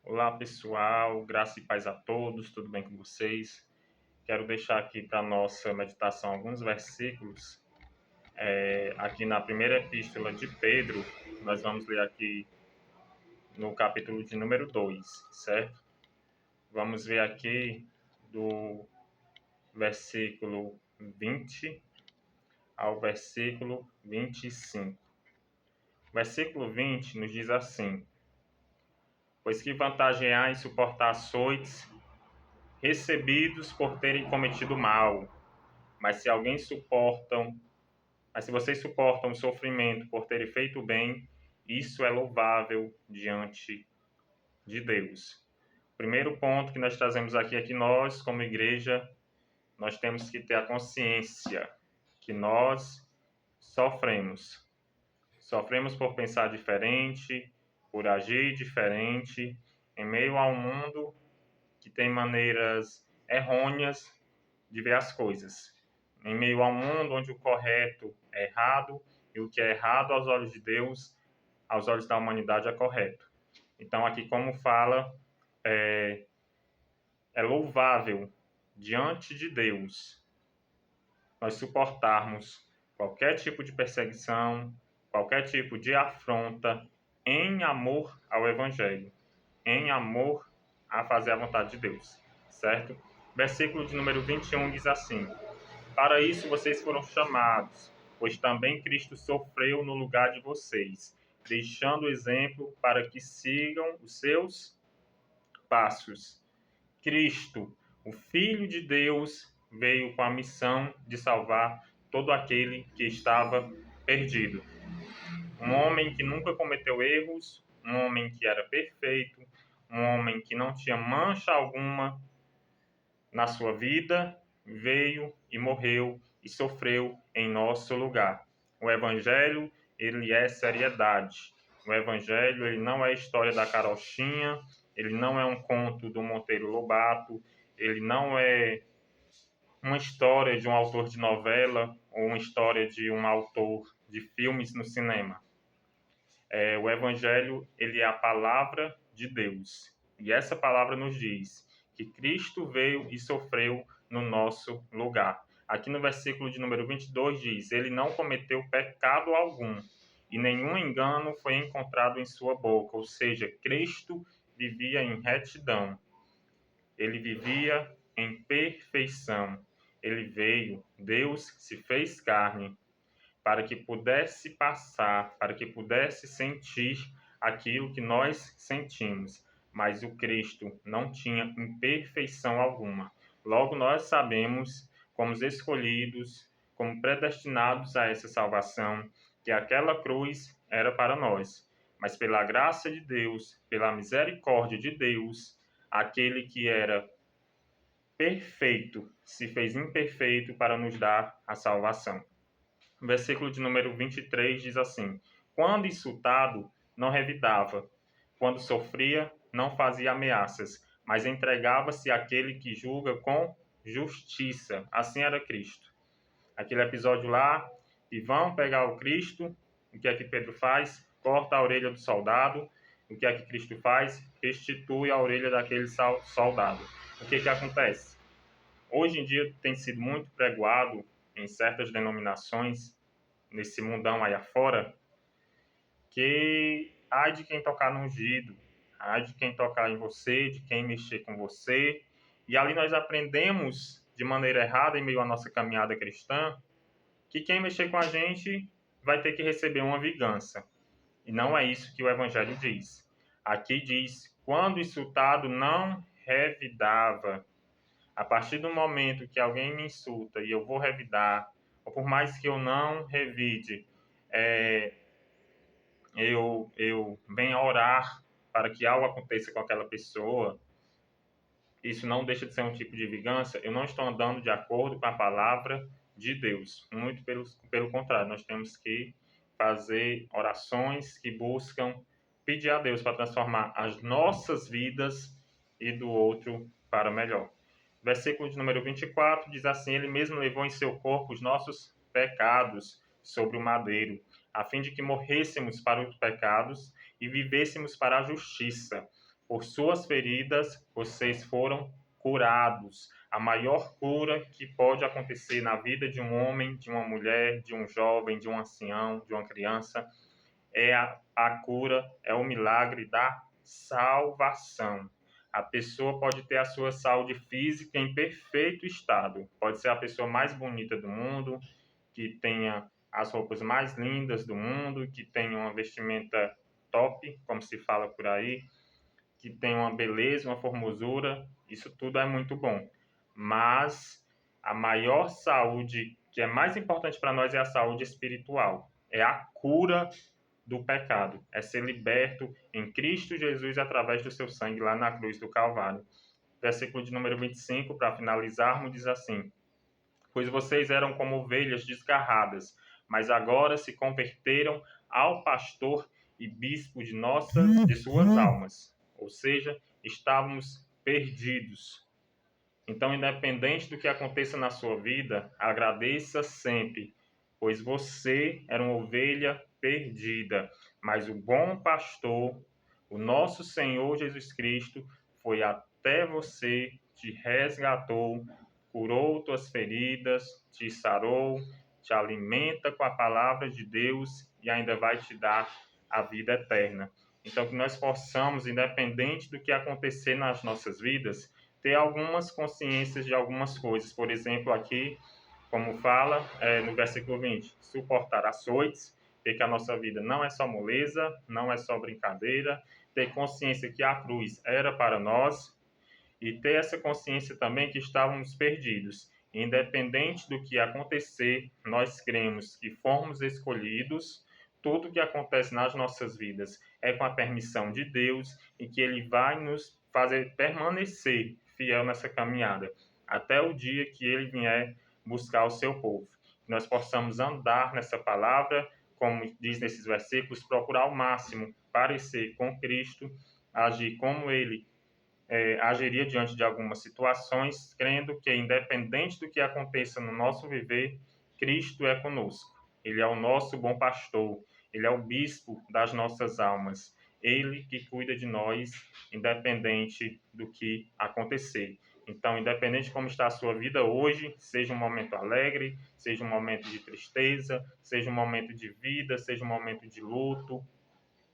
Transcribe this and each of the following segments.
Olá pessoal, graça e paz a todos, tudo bem com vocês? Quero deixar aqui para a nossa meditação alguns versículos. Aqui na primeira epístola de Pedro, nós vamos ler aqui no capítulo de número 2, certo? Vamos ver aqui do versículo 20 ao versículo 25. O versículo 20 nos diz assim: Pois que vantagem há em suportar açoites recebidos por terem cometido mal? Mas se alguém suportam, mas se vocês suportam o sofrimento por terem feito o bem, isso é louvável diante de Deus. O primeiro ponto que nós trazemos aqui é que nós, como igreja, nós temos que ter a consciência que nós sofremos. Sofremos por pensar diferente, por agir diferente, em meio a um mundo que tem maneiras errôneas de ver as coisas. Em meio a um mundo onde o correto é errado e o que é errado aos olhos de Deus, aos olhos da humanidade, é correto. Então, aqui, como fala, é louvável diante de Deus nós suportarmos qualquer tipo de perseguição, qualquer tipo de afronta em amor ao Evangelho, em amor a fazer a vontade de Deus, certo? Versículo de número 21 diz assim: Para isso vocês foram chamados, pois também Cristo sofreu no lugar de vocês, deixando o exemplo para que sigam os seus passos. Cristo, o Filho de Deus, veio com a missão de salvar todo aquele que estava perdido. Um homem que nunca cometeu erros, um homem que era perfeito, um homem que não tinha mancha alguma na sua vida, veio e morreu e sofreu em nosso lugar. O Evangelho, ele é seriedade. O Evangelho, ele não é história da carochinha, ele não é um conto do Monteiro Lobato, ele não é uma história de um autor de novela ou uma história de um autor de filmes no cinema. O Evangelho, ele é a palavra de Deus. E essa palavra nos diz que Cristo veio e sofreu no nosso lugar. Aqui no versículo de número 22 diz: Ele não cometeu pecado algum, e nenhum engano foi encontrado em sua boca. Ou seja, Cristo vivia em retidão. Ele vivia em perfeição. Ele veio, Deus se fez carne, para que pudesse passar, para que pudesse sentir aquilo que nós sentimos. Mas o Cristo não tinha imperfeição alguma. Logo, nós sabemos, como escolhidos, como predestinados a essa salvação, que aquela cruz era para nós. Mas pela graça de Deus, pela misericórdia de Deus, aquele que era perfeito se fez imperfeito para nos dar a salvação. O versículo de número 23 diz assim: Quando insultado, não revidava. Quando sofria, não fazia ameaças, mas entregava-se àquele que julga com justiça. Assim era Cristo. Aquele episódio lá, que vão pegar o Cristo, o que é que Pedro faz? Corta a orelha do soldado. O que é que Cristo faz? Restitui a orelha daquele soldado. O que acontece? Hoje em dia tem sido muito pregoado em certas denominações, nesse mundão aí afora, que ai de quem tocar no ungido, ai de quem tocar em você, de quem mexer com você. E ali nós aprendemos de maneira errada, em meio à nossa caminhada cristã, que quem mexer com a gente vai ter que receber uma vingança. E não é isso que o Evangelho diz. Aqui diz: quando insultado, não revidava. A partir do momento que alguém me insulta e eu vou revidar, ou por mais que eu não revide, eu venha orar para que algo aconteça com aquela pessoa, isso não deixa de ser um tipo de vingança. Eu não estou andando de acordo com a palavra de Deus. Muito pelo contrário, nós temos que fazer orações que buscam pedir a Deus para transformar as nossas vidas e do outro para melhor. Versículo de número 24 diz assim: Ele mesmo levou em seu corpo os nossos pecados sobre o madeiro, a fim de que morrêssemos para os pecados e vivêssemos para a justiça. Por suas feridas, vocês foram curados. A maior cura que pode acontecer na vida de um homem, de uma mulher, de um jovem, de um ancião, de uma criança, é a cura, é o milagre da salvação. A pessoa pode ter a sua saúde física em perfeito estado. Pode ser a pessoa mais bonita do mundo, que tenha as roupas mais lindas do mundo, que tenha uma vestimenta top, como se fala por aí, que tenha uma beleza, uma formosura. Isso tudo é muito bom. Mas a maior saúde, que é mais importante para nós, é a saúde espiritual. É a cura do pecado, é ser liberto em Cristo Jesus através do seu sangue lá na cruz do Calvário. Versículo de número 25, para finalizarmos, diz assim: Pois vocês eram como ovelhas desgarradas, mas agora se converteram ao pastor e bispo de suas almas. Ou seja, estávamos perdidos. Então, independente do que aconteça na sua vida, agradeça sempre, pois você era uma ovelha perdida, mas o bom pastor, o nosso Senhor Jesus Cristo, foi até você, te resgatou, curou tuas feridas, te sarou, te alimenta com a palavra de Deus e ainda vai te dar a vida eterna. Então, que nós possamos, independente do que acontecer nas nossas vidas, ter algumas consciências de algumas coisas. Por exemplo, aqui, como fala no versículo 20, suportar açoites, ter que a nossa vida não é só moleza, não é só brincadeira, ter consciência que a cruz era para nós e ter essa consciência também que estávamos perdidos. Independente do que acontecer, nós cremos que fomos escolhidos. Tudo que acontece nas nossas vidas é com a permissão de Deus e que Ele vai nos fazer permanecer fiel nessa caminhada até o dia que Ele vier buscar o seu povo. Que nós possamos andar nessa palavra, como diz nesses versículos, procurar ao máximo parecer com Cristo, agir como Ele agiria diante de algumas situações, crendo que, independente do que aconteça no nosso viver, Cristo é conosco. Ele é o nosso bom pastor, ele é o bispo das nossas almas, ele que cuida de nós, independente do que acontecer. Então, independente de como está a sua vida hoje, seja um momento alegre, seja um momento de tristeza, seja um momento de vida, seja um momento de luto,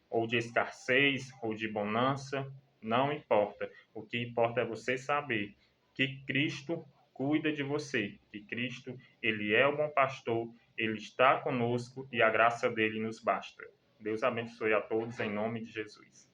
ou de escassez, ou de bonança, não importa. O que importa é você saber que Cristo cuida de você, que Cristo, ele é o bom pastor, ele está conosco e a graça dele nos basta. Deus abençoe a todos em nome de Jesus.